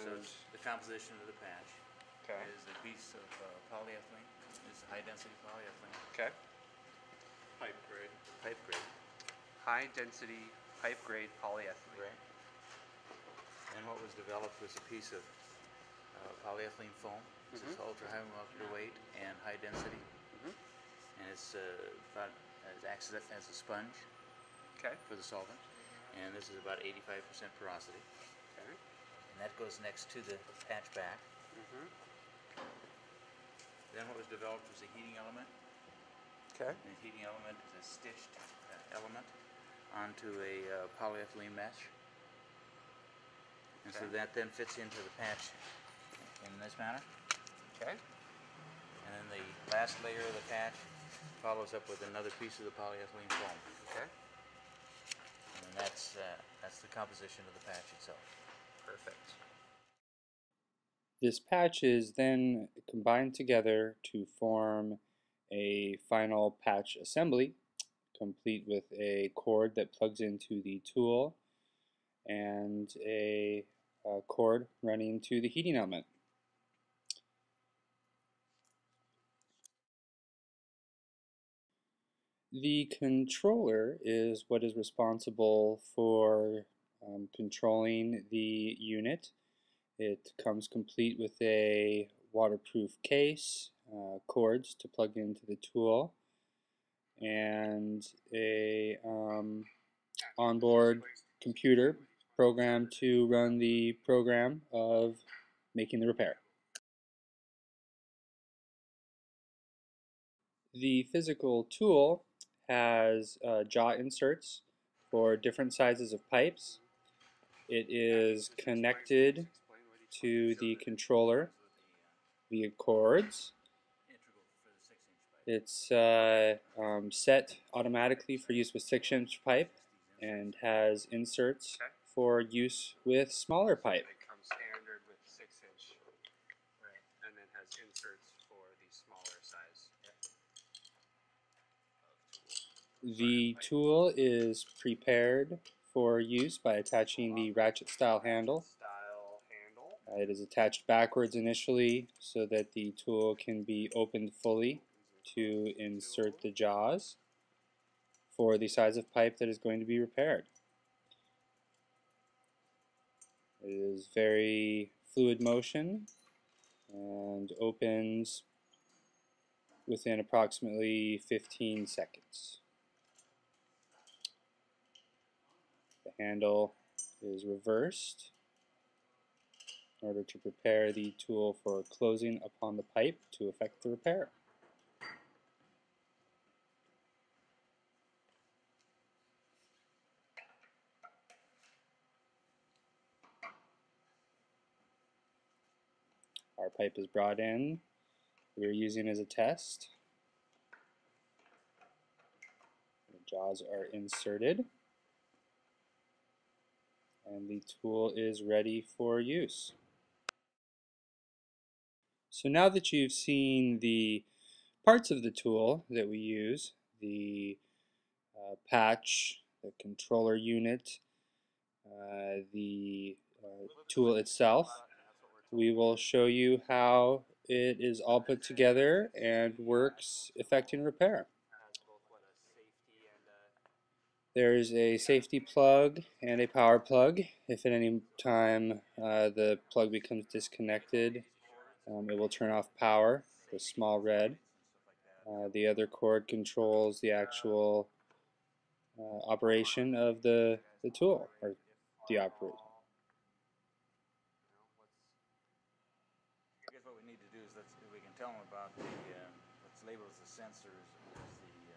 So the composition of the patch is a piece of polyethylene. It's high density polyethylene. Okay. Pipe grade. Pipe grade. High density pipe grade polyethylene. Right. And what was developed was a piece of polyethylene foam. This is ultra high molecular weight and high density. And it's about it acts as a sponge for the solvent. And this is about 85% porosity. Okay. And that goes next to the patch back. Then what was developed was a heating element. Okay. And the heating element is a stitched element onto a polyethylene mesh. And so that then fits into the patch in this manner. Okay. And then the last layer of the patch follows up with another piece of the polyethylene foam. Okay. And that's the composition of the patch itself. Perfect. This patch is then combined together to form a final patch assembly, complete with a cord that plugs into the tool and a cord running to the heating element. The controller is what is responsible for controlling the unit. It comes complete with a waterproof case, cords to plug into the tool, and a onboard computer program to run the program of making the repair. The physical tool has jaw inserts for different sizes of pipes. It is connected to the controller via cords. It's set automatically for use with 6-inch pipe and has inserts for use with smaller pipe. It comes standard with 6-inch, right, and then has inserts for the smaller size. The tool is prepared for use by attaching the ratchet style handle. It is attached backwards initially so that the tool can be opened fully to insert the jaws for the size of pipe that is going to be repaired. It is very fluid motion and opens within approximately 15 seconds. The handle is reversed in order to prepare the tool for closing upon the pipe to effect the repair. Our pipe is brought in. We are using as a test. The jaws are inserted and the tool is ready for use. So now that you've seen the parts of the tool that we use, the patch, the controller unit, the tool itself, we will show you how it is all put together and works effecting repair. There's a safety plug and a power plug. If at any time the plug becomes disconnected, it will turn off power, the small red. The other cord controls the actual operation of the tool, or the operation. I guess what we need to do is we can tell them about the what's labeled as the sensors, is the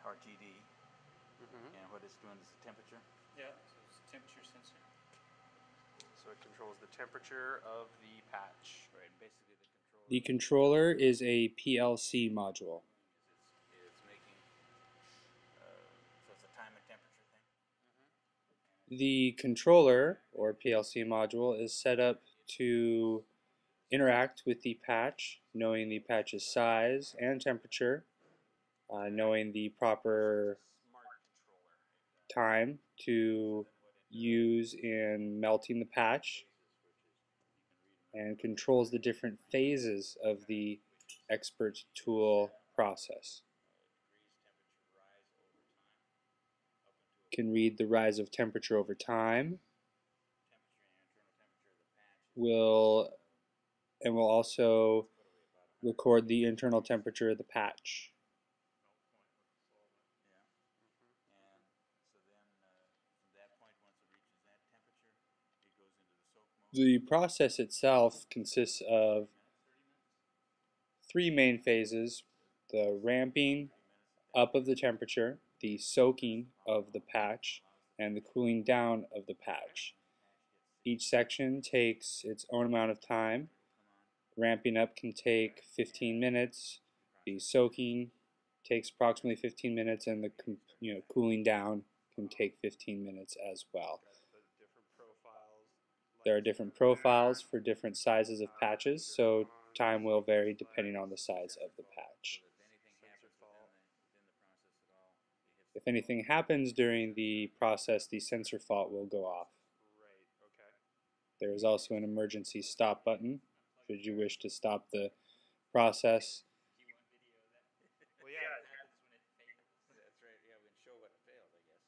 RTD, and what it's doing is the temperature. Yeah, so it's a temperature sensor. So it controls the temperature of the patch. Right, basically The controller is a PLC module. It's making, so it's a time and temperature thing. The controller, or PLC module, is set up to interact with the patch, knowing the patch's size and temperature, knowing the proper time to use in melting the patch and controls the different phases of the expert tool process. Can read the rise of temperature over time. Will also record the internal temperature of the patch. The process itself consists of 3 main phases: the ramping up of the temperature, the soaking of the patch, and the cooling down of the patch. Each section takes its own amount of time. Ramping up can take 15 minutes. The soaking takes approximately 15 minutes, and the cooling down can take 15 minutes as well. There are different profiles for different sizes of patches, so time will vary depending on the size of the patch. If anything happens during the process, the sensor fault will go off. There is also an emergency stop button should you wish to stop the process. Well, yeah. That's right, yeah, we can show what failed, I guess.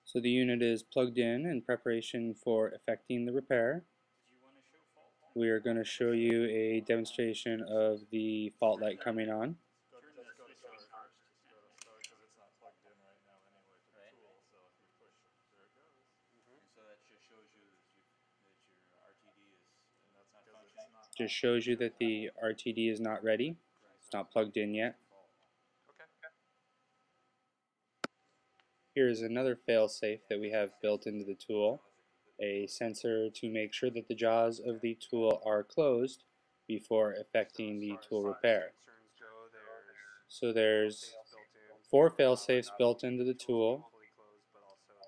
So the unit is plugged in preparation for effecting the repair. We are going to show you a demonstration of the fault light coming on. Let's go to start first. Just go to start because it's not plugged in right now anyway to the tool. So if you push it, there it goes. And so that just shows you that your RTD is not functioning? Just shows you that the RTD is not ready. It's not plugged in yet. Okay. Here is another fail-safe that we have built into the tool. A sensor to make sure that the jaws of the tool are closed before effecting the tool repair. So there's 4 fail-safes built into the tool.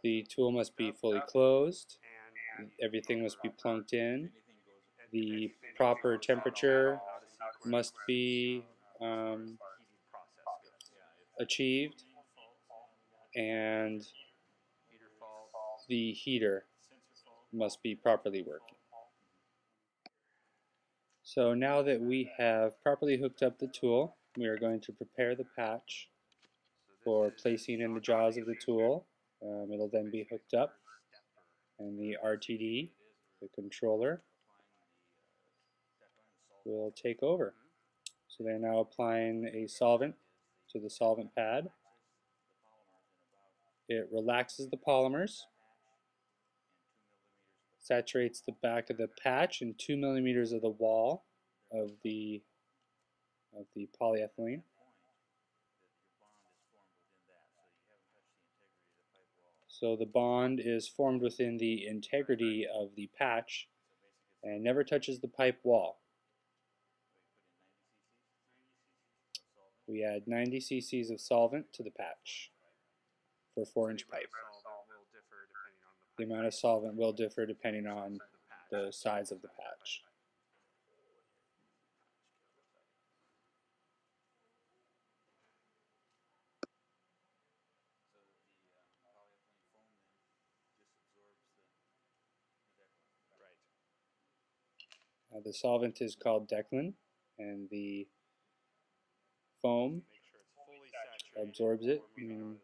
The tool must be fully closed. Everything must be plunked in. The proper temperature must be achieved, and the heater must be properly working. So now that we have properly hooked up the tool, we are going to prepare the patch for placing in the jaws of the tool. It'll then be hooked up, and the RTD, the controller, will take over. So they're now applying a solvent to the solvent pad. It relaxes the polymers, saturates the back of the patch and 2 millimeters of the wall of the polyethylene. So the bond is formed within the integrity of the patch and never touches the pipe wall. We add 90 cc's of solvent to the patch for 4-inch pipe. The amount of solvent will differ depending on the size of the patch. The solvent is called Declan, and the foam absorbs it and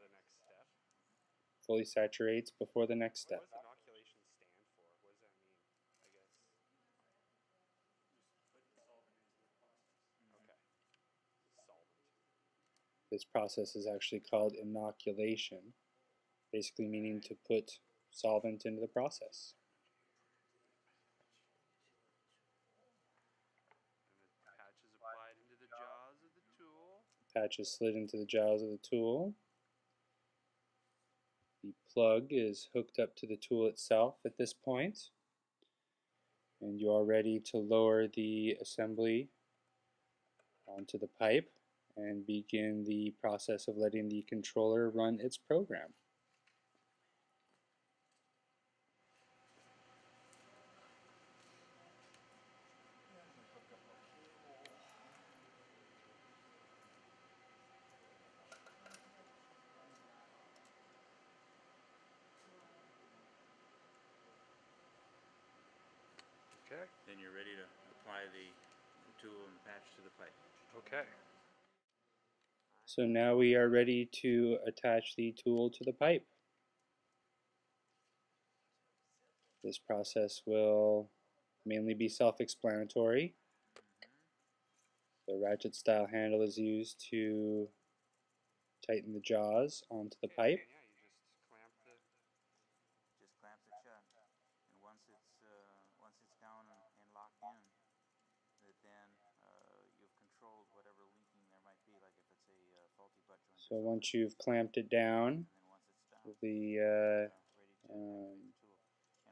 fully saturates before the next step. What does inoculation stand for? What does that mean? I guess. Okay. Solvent. This process is actually called inoculation, basically meaning to put solvent into the process. Patch is slid into the jaws of the tool. The plug is hooked up to the tool itself at this point, and you are ready to lower the assembly onto the pipe and begin the process of letting the controller run its program. Okay. then you're ready to apply the tool and patch to the pipe. Okay. So now we are ready to attach the tool to the pipe. This process will mainly be self-explanatory. The ratchet style handle is used to tighten the jaws onto the pipe. Just clamp it shut, and once it's down and locked in, then you've controlled whatever leaking there might be, like if it's a faulty butt joint. So once you've clamped it down, And then once it's down, the ready to activate the tool. And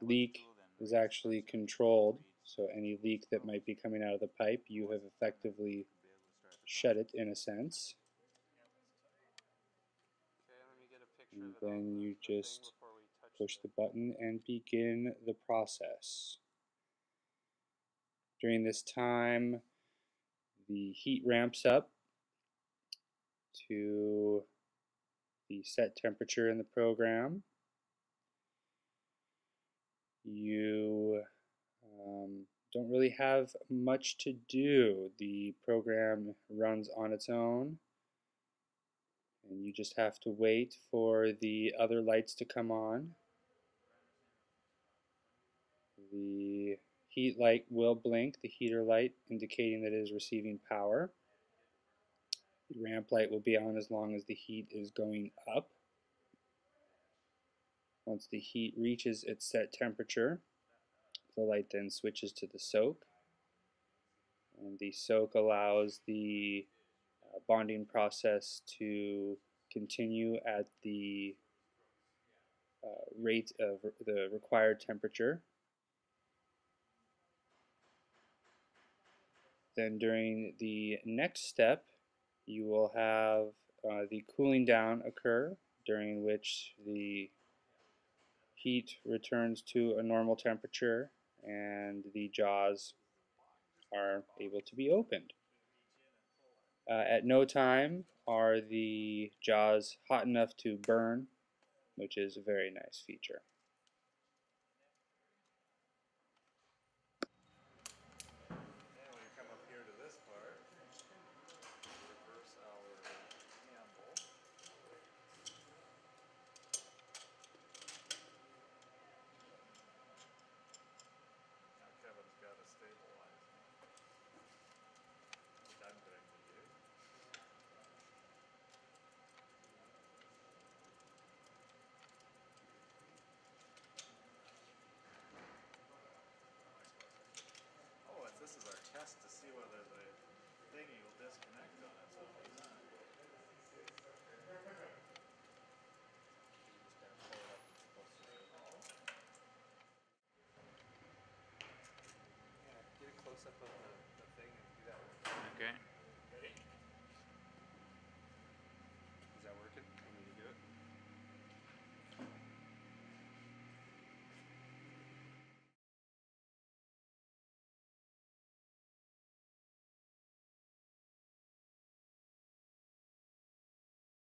with the leak tool, then is reads the actually pressure, controlled. reads So any leak that might be coming out of the pipe, you have effectively be able to start the shut process. it in a sense. Okay, let me get a picture And of it on then you the thing just before we touch push the button and begin the process. During this time, the heat ramps up to the set temperature in the program. You don't really have much to do. The program runs on its own, and you just have to wait for the other lights to come on. The heat light will blink, the heater light indicating that it is receiving power. The ramp light will be on as long as the heat is going up. Once the heat reaches its set temperature, the light then switches to the soak. And the soak allows the bonding process to continue at the rate of the required temperature. Then during the next step, you will have the cooling down occur, during which the heat returns to a normal temperature and the jaws are able to be opened. At no time are the jaws hot enough to burn, which is a very nice feature. And we come up here to this part. Reverse our handle. Now Kevin's got to stabilize me. Which I'm going to do. Oh, this is our test to see whether the thingy will disconnect on its own. Huh? Yeah, get a close up of the thing and do that one. Okay.